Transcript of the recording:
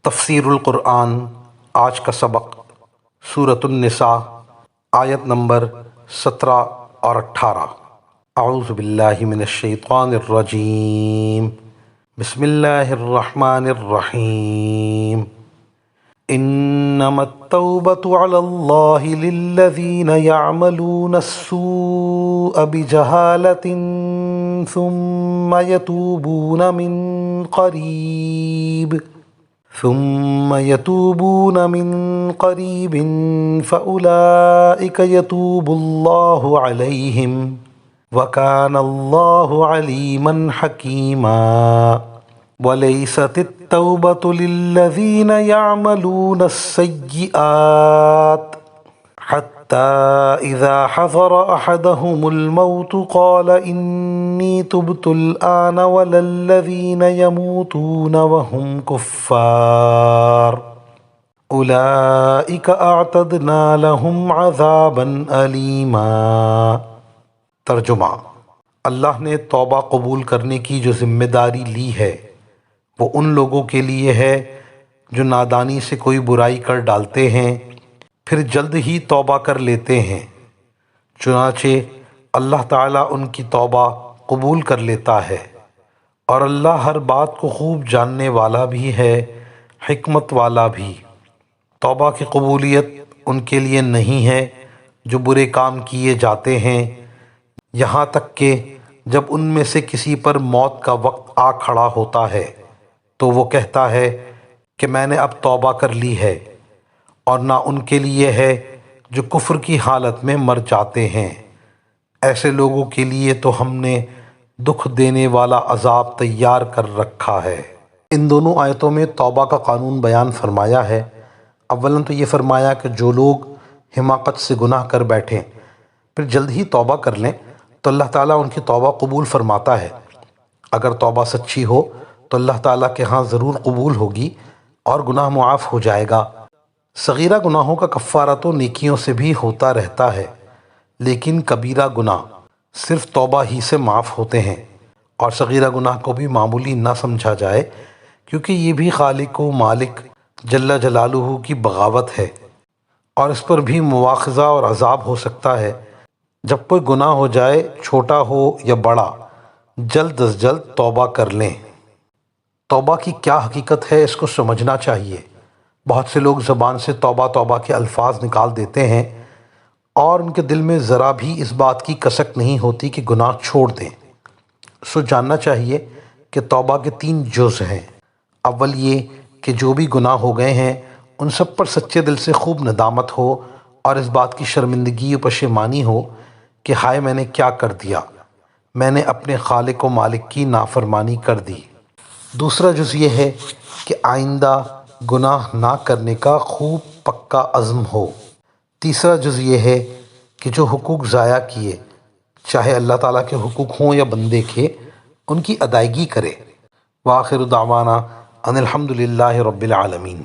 تفسیر القرآن آج کا سبق سورۃ النساء آیت نمبر 17 اور 18۔ اعوذ باللہ من الشیطان الرجیم، بسم اللہ الرحمن الرحیم۔ انما التوبۃ علی اللہ للذین یعملون السوء بجہالۃ ثم يتوبون من قریب فأولئک یتوب اللہ علیہم وکان اللہ علیما حکیما۔ ولیست التوبۃ للذین یعملون السیئات حتی اذا حضر احدهم الموت قال انی تبت الآن ولا الذین یموتون وهم کفار اولئک اعتدنا لهم عذابا علیما۔ ترجمہ: اللہ نے توبہ قبول کرنے کی جو ذمہ داری لی ہے وہ ان لوگوں کے لیے ہے جو نادانی سے کوئی برائی کر ڈالتے ہیں پھر جلد ہی توبہ کر لیتے ہیں، چنانچہ اللہ تعالیٰ ان کی توبہ قبول کر لیتا ہے، اور اللہ ہر بات کو خوب جاننے والا بھی ہے، حکمت والا بھی۔ توبہ کی قبولیت ان کے لیے نہیں ہے جو برے کام کیے جاتے ہیں، یہاں تک کہ جب ان میں سے کسی پر موت کا وقت آ کھڑا ہوتا ہے تو وہ کہتا ہے کہ میں نے اب توبہ کر لی ہے، اور نہ ان کے لیے ہے جو کفر کی حالت میں مر جاتے ہیں، ایسے لوگوں کے لیے تو ہم نے دکھ دینے والا عذاب تیار کر رکھا ہے۔ ان دونوں آیتوں میں توبہ کا قانون بیان فرمایا ہے۔ اولاً تو یہ فرمایا کہ جو لوگ حماقت سے گناہ کر بیٹھیں پھر جلد ہی توبہ کر لیں تو اللہ تعالیٰ ان کی توبہ قبول فرماتا ہے۔ اگر توبہ سچی ہو تو اللہ تعالیٰ کے ہاں ضرور قبول ہوگی اور گناہ معاف ہو جائے گا۔ صغیرہ گناہوں کا کفارہ تو نیکیوں سے بھی ہوتا رہتا ہے، لیکن کبیرہ گناہ صرف توبہ ہی سے معاف ہوتے ہیں، اور صغیرہ گناہ کو بھی معمولی نہ سمجھا جائے، کیونکہ یہ بھی خالق و مالک جل جلالہ کی بغاوت ہے، اور اس پر بھی مواخذہ اور عذاب ہو سکتا ہے۔ جب کوئی گناہ ہو جائے، چھوٹا ہو یا بڑا، جلد از جلد توبہ کر لیں۔ توبہ کی کیا حقیقت ہے اس کو سمجھنا چاہیے۔ بہت سے لوگ زبان سے توبہ توبہ کے الفاظ نکال دیتے ہیں اور ان کے دل میں ذرا بھی اس بات کی کسک نہیں ہوتی کہ گناہ چھوڑ دیں۔ سو جاننا چاہیے کہ توبہ کے 3 جز ہیں۔ اول یہ کہ جو بھی گناہ ہو گئے ہیں ان سب پر سچے دل سے خوب ندامت ہو اور اس بات کی شرمندگی و پشیمانی ہو کہ ہائے میں نے کیا کر دیا، میں نے اپنے خالق و مالک کی نافرمانی کر دی۔ دوسرا جز یہ ہے کہ آئندہ گناہ نہ کرنے کا خوب پکا عزم ہو۔ تیسرا جز یہ ہے کہ جو حقوق ضائع کیے، چاہے اللہ تعالیٰ کے حقوق ہوں یا بندے کے، ان کی ادائیگی کرے۔ وآخر دعوانا ان الحمد للہ رب العالمین۔